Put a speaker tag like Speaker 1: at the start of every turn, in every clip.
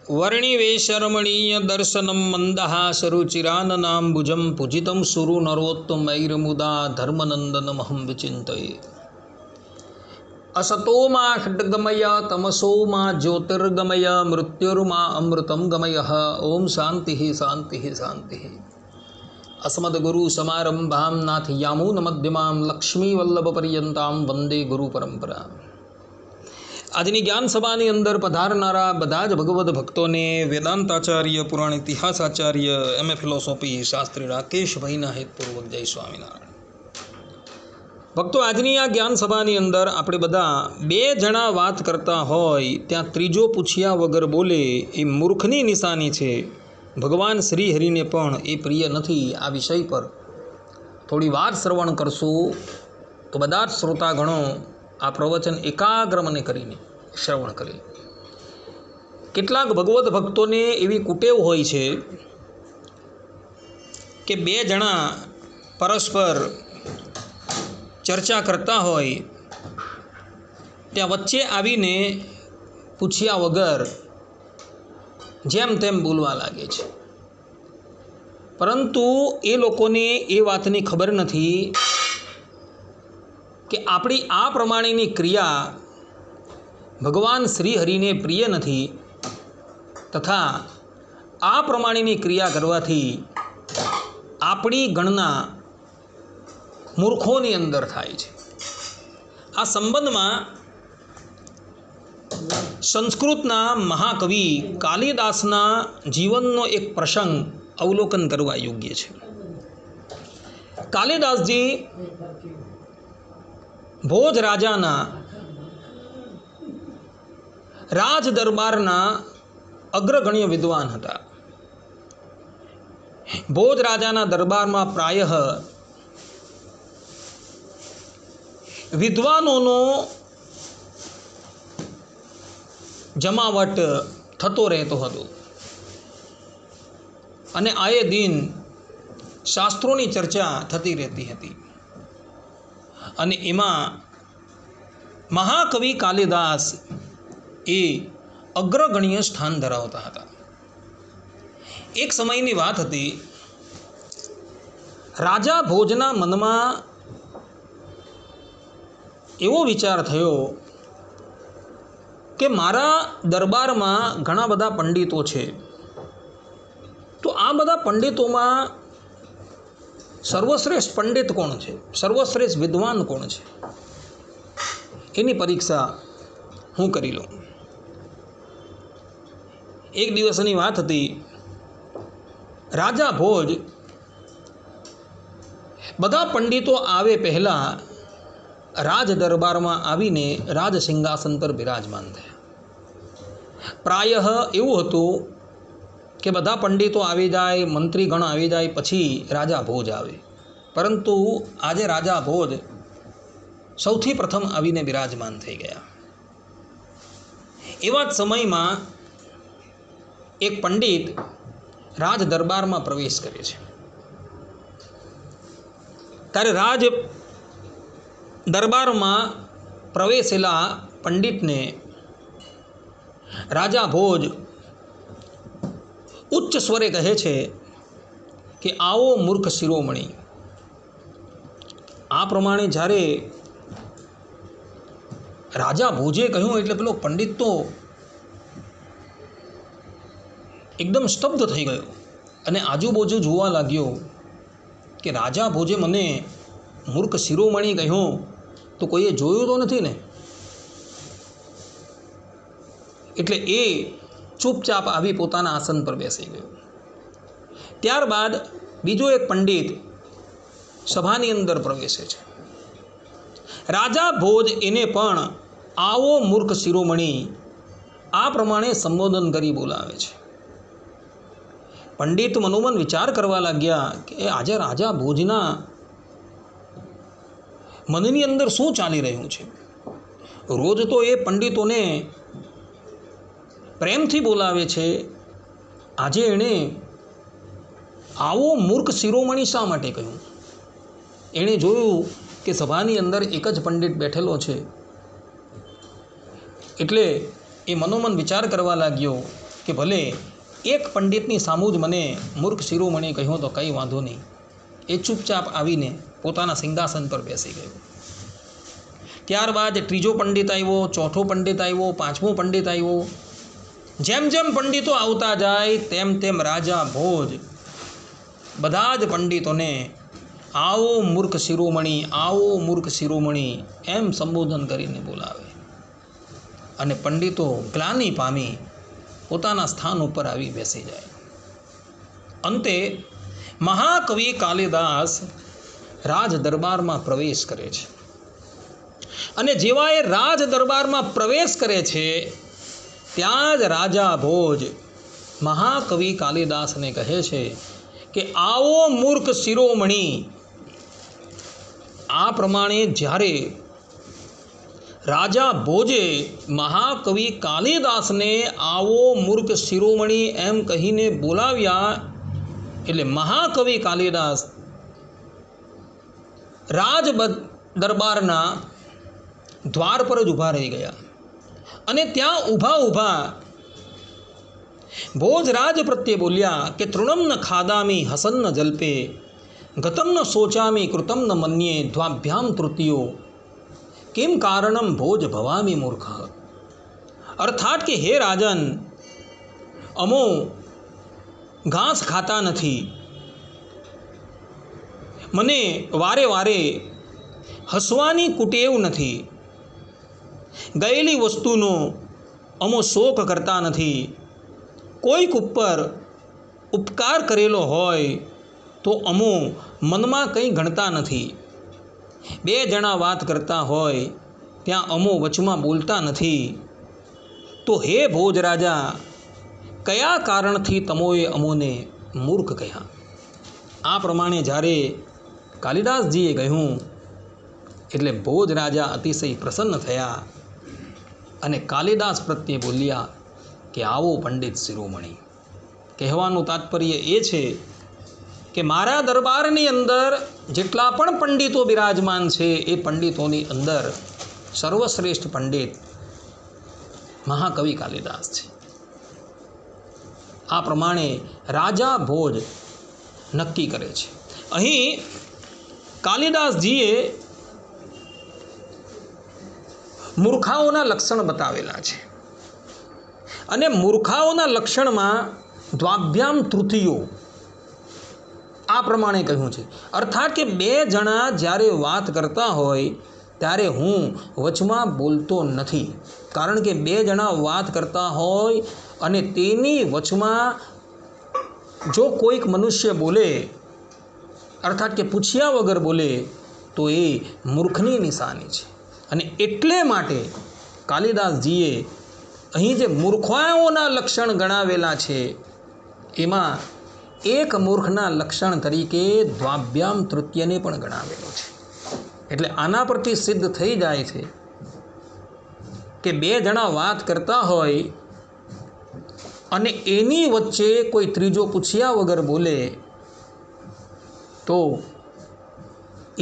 Speaker 1: वर्णिवेशरमणीय दर्शनं मन्दहासरुचिराननाम्बुजं पूजितं सुरु नरोत्तमैर्मुदा धर्मनन्दनमहं विचिन्तये। असतो मा खड्गमय तमसो मा ज्योतिर्गमय मृत्युर्मा अमृतं गमयः। ओम शांति शांति शांति। अस्मद्गुरु समारंभां नाथयामुनमध्यमां लक्ष्मीवल्लभपर्यन्तां वंदे गुरु परंपरा। આજની જ્ઞાન સભાની અંદર પધારનારા બધા જ ભગવદ્ ભક્તોને વેદાંતાચાર્ય પુરાણ ઇતિહાસાચાર્ય એમએ ફિલોસોફી શાસ્ત્રી રાકેશભાઈના હેતપૂર્વક જય સ્વામિનારાયણ। ભક્તો, આજની આ જ્ઞાન સભાની અંદર આપણે બધા બે જણા વાત કરતા હોય ત્યાં ત્રીજો પૂછ્યા વગર બોલે એ મૂર્ખની નિશાની છે। ભગવાન શ્રી હરિને પણ એ પ્રિય નથી। આ વિષય પર થોડી વાર શ્રવણ કરશું તો બધા જ શ્રોતાગણો આ પ્રવચન એકાગ્ર મને કરીને શ્રવણ કરે। કેટલાક ભગવદ્ ભક્તોને એવી કુટેવ હોય છે કે બે જણા પરસ્પર ચર્ચા કરતા હોય ત્યાં વચ્ચે આવીને પૂછ્યા વગર જેમ તેમ બોલવા લાગે છે, પરંતુ એ લોકોને એ વાતની ખબર નથી કે આપણી આ પ્રમાણેની ક્રિયા ભગવાન શ્રી હરિને પ્રિય નથી, તથા આ પ્રમાણેની ક્રિયા કરવાથી આપણી ગણના મૂર્ખોની અંદર થાય છે। આ સંબંધમાં સંસ્કૃતના મહાકવિ કાલિદાસના જીવનનો એક પ્રસંગ અવલોકન કરવા યોગ્ય છે। કાલિદાસજી ભોજ રાજાના રાજ દરબારના અગ્રગણ્ય વિદ્વાન હતા। ભોજ રાજાના દરબારમાં પ્રાયઃ વિદ્વાનોનો જમાવટ થતો રહેતો હતો અને આયે દિન શાસ્ત્રોની ચર્ચા થતી રહેતી હતી અને એમાં મહાકવિ કાલિદાસ એ અગ્રગણ્ય સ્થાન ધરાવતા હતા। એક સમયની વાત હતી, રાજા ભોજના મનમાં એવો વિચાર થયો કે મારા દરબારમાં ઘણા બધા પંડિતો છે, તો આ બધા પંડિતોમાં સર્વશ્રેષ્ઠ પંડિત કોણ છે, સર્વશ્રેષ્ઠ વિદ્વાન કોણ છે, એની પરીક્ષા હું કરી લઉં। એક દિવસની વાત હતી, રાજા ભોજ બધા પંડિતો આવે પહેલાં રાજ દરબારમાં આવીને રાજ સિંહાસન પર બિરાજમાન થયા। પ્રાયઃ એવું હતું કે બધા પંડિતો આવી જાય, મંત્રીગણ આવી જાય પછી રાજા ભોજ આવે, પરંતુ આજે રાજા ભોજ સૌથી પ્રથમ આવીને બિરાજમાન થઈ ગયા। એવા જ સમયમાં એક પંડિત રાજ દરબારમાં પ્રવેશ કરે છે। ત્યારે રાજ દરબારમાં પ્રવેશેલા પંડિતને રાજા ભોજ ઉચ્ચ સ્વરે કહે છે કે આવો મૂર્ખ શિરોમણી। આ પ્રમાણે જ્યારે રાજા ભોજે કહ્યું એટલે પેલો પંડિત તો એકદમ સ્તબ્ધ થઈ ગયો અને આજુબાજુ જોવા લાગ્યો કે રાજા ભોજે મને મૂર્ખ શિરોમણી કહ્યું તો કોઈએ જોયું તો નથી ને। એટલે એ ચૂપચાપ આવી પોતાના આસન પર બેસી ગયો। ત્યારબાદ બીજો એક પંડિત સભાની અંદર પ્રવેશે છે। રાજા ભોજ એને પણ આવો મૂર્ખ શિરોમણી આ પ્રમાણે સંબોધન કરી બોલાવે છે। પંડિત મનોમન વિચાર કરવા લાગ્યા કે આજે રાજા ભોજના મનની અંદર શું ચાલી રહ્યું છે। રોજ તો એ પંડિતોને પ્રેમથી બોલાવે છે, આજે એણે આવો મૂર્ખ શિરોમણી શા માટે કહ્યું। એણે જોયું કે સભાની અંદર એક જ પંડિત બેઠેલો છે, એટલે એ મનોમન વિચાર કરવા લાગ્યો કે ભલે એક પંડિતની સામું જ મને મૂર્ખ શિરોમણી કહ્યું તો કંઈ વાંધો નહીં. એ ચૂપચાપ આવીને પોતાના સિંહાસન પર બેસી ગયો. ત્યારબાદ ત્રીજો પંડિત આવ્યો, ચોથો પંડિત આવ્યો, પાંચમો પંડિત આવ્યો. જેમ જેમ પંડિતો આવતા જાય તેમ તેમ રાજા ભોજ બધા જ પંડિતોને આવો મૂર્ખ શિરોમણી, આવો મૂર્ખ શિરોમણી એમ સંબોધન કરીને બોલાવે. અને પંડિતો ગ્લાનિ પામી પોતાના સ્થાન ઉપર આવી બેસી જાય. અંતે મહાકવિ કાલિદાસ રાજ દરબારમાં પ્રવેશ કરે છે. અને જેવા એ રાજ દરબારમાં પ્રવેશ કરે છે ત્યાં જ રાજા ભોજ મહાકવિ કાલિદાસને કહે છે કે આવો મૂર્ખ શિરોમણી. આ પ્રમાણે જ્યારે રાજા ભોજે મહાકવિ કાલિદાસને આવો મૂર્ખ શિરોમણી એમ કહીને બોલાવ્યા એટલે મહાકવિ કાલિદાસ રાજ દરબારના દ્વાર પર જ ઊભા રહી ગયા. અને ત્યાં ઊભા ઊભા ભોજરાજ પ્રત્યે બોલ્યા કે તૃણમ ન ખાદામી હસન ન જલ્પે ગતમ ન શોચામી કૃતમ ન મન્યે દ્વાભ્યામ તૃતીયો કેમ કારણમ ભોજ ભવામી મૂર્ખ. અર્થાત કે હે રાજન, અમો ઘાસ ખાતા નથી, મને વારે વારે હસવાની કુટેવ નથી, ગયેલી વસ્તુનો અમો શોક કરતા નથી, કોઈક ઉપર ઉપકાર કરેલો હોય તો અમો મનમાં કંઈ ગણતા નથી, બે જણા વાત કરતા હોય ત્યાં અમો વચમાં બોલતા નથી. તો હે ભોજ રાજા, કયા કારણથી તમોએ અમોને મૂર્ખ કહ્યા? આ પ્રમાણે જ્યારે કાલિદાસજીએ કહ્યું એટલે ભોજ રાજા અતિશય પ્રસન્ન થયા અને કાલિદાસ પ્રત્યે બોલ્યા કે આવો પંડિત શિરોમણી. કહેવાનું તાત્પર્ય એ છે કે મારા દરબારની અંદર જેટલા પણ પંડિતો બિરાજમાન છે એ પંડિતોની અંદર સર્વશ્રેષ્ઠ પંડિત મહાકવિ કાલિદાસ છે. આ પ્રમાણે રાજા ભોજ નક્કી કરે છે. અહીં કાલિદાસજીએ મૂર્ખાઓના લક્ષણ બતાવેલા છે અને મૂર્ખાઓના લક્ષણમાં દ્વાભ્યામ તૃતીયો આ પ્રમાણે કહ્યું છે. અર્થાત કે બે જણા જ્યારે વાત કરતા હોય ત્યારે હું વચમાં બોલતો નથી. કારણ કે બે જણા વાત કરતા હોય અને તેની વચમાં જો કોઈક મનુષ્ય બોલે, અર્થાત કે પૂછ્યા વગર બોલે, તો એ મૂર્ખની નિશાની છે. અને એટલે માટે કાલિદાસજીએ અહીં જે મૂર્ખાઓના લક્ષણ ગણાવેલા છે એમાં એક મૂર્ખના લક્ષણ તરીકે દ્વાભ્યામ તૃતીયને પણ ગણાવેલો છે. એટલે આના પરથી સિદ્ધ થઈ જાય છે કે બે જણા વાત કરતા હોય અને એની વચ્ચે કોઈ ત્રીજો પૂછ્યા વગર બોલે તો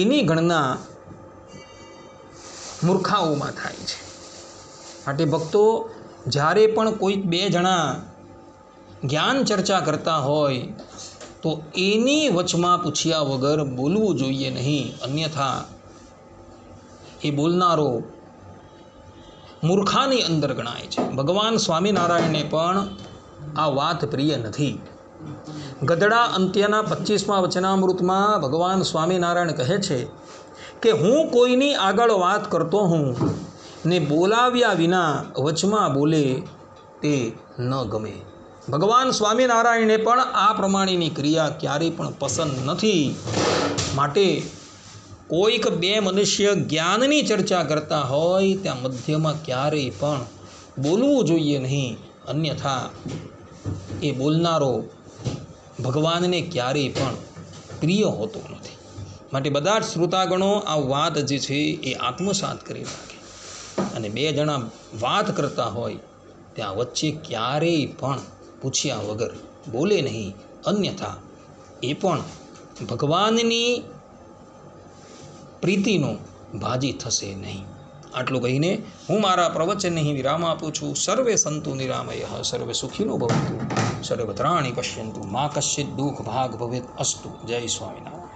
Speaker 1: એની ગણના મૂર્ખાઓમાં થાય છે. માટે ભક્તો, જ્યારે પણ કોઈક બે જણા જ્ઞાન ચર્ચા કરતા હોય તો એની વચમાં પૂછ્યા વગર બોલવું જોઈએ નહીં. અન્યથા એ બોલનારો મૂર્ખાની અંદર ગણાય છે. ભગવાન સ્વામિનારાયણને પણ આ વાત પ્રિય નથી. ગધડા અંત્યના 25મા વચનામૃતમાં ભગવાન સ્વામિનારાયણ કહે છે કે હું કોઈની આગળ વાત કરતો હું ને બોલાવ્યા વિના વચમાં બોલે તે ન ગમે. ભગવાન સ્વામિનારાયણને પણ આ પ્રમાણેની ક્રિયા ક્યારેય પણ પસંદ નથી. માટે કોઈક બે મનુષ્ય જ્ઞાનની ચર્ચા કરતા હોય ત્યાં મધ્યમાં ક્યારેય પણ બોલવું જોઈએ નહીં. અન્યથા એ બોલનારો ભગવાનને ક્યારેય પણ પ્રિય હોતો નથી. માટે બધા જ શ્રોતાગણો આ વાત જે છે એ આત્મસાત કરી નાખે અને બે જણા વાત કરતા હોય ત્યાં વચ્ચે ક્યારેય પણ પૂછ્યા વગર બોલે નહીં. અન્યથા એ પણ ભગવાનની પ્રીતિનો ભાજી થશે નહીં. આટલું કહીને હું મારા પ્રવચનને અહીં વિરામ આપું છું. સર્વે સંતુ નિરામયઃ, સર્વે સુખીનો ભવન્તુ, સર્વત્રાણિ પશ્યન્તુ, મા કશ્ચિત દુઃખ ભાગ ભવેત અસ્તુ. જય સ્વામિનારાયણ.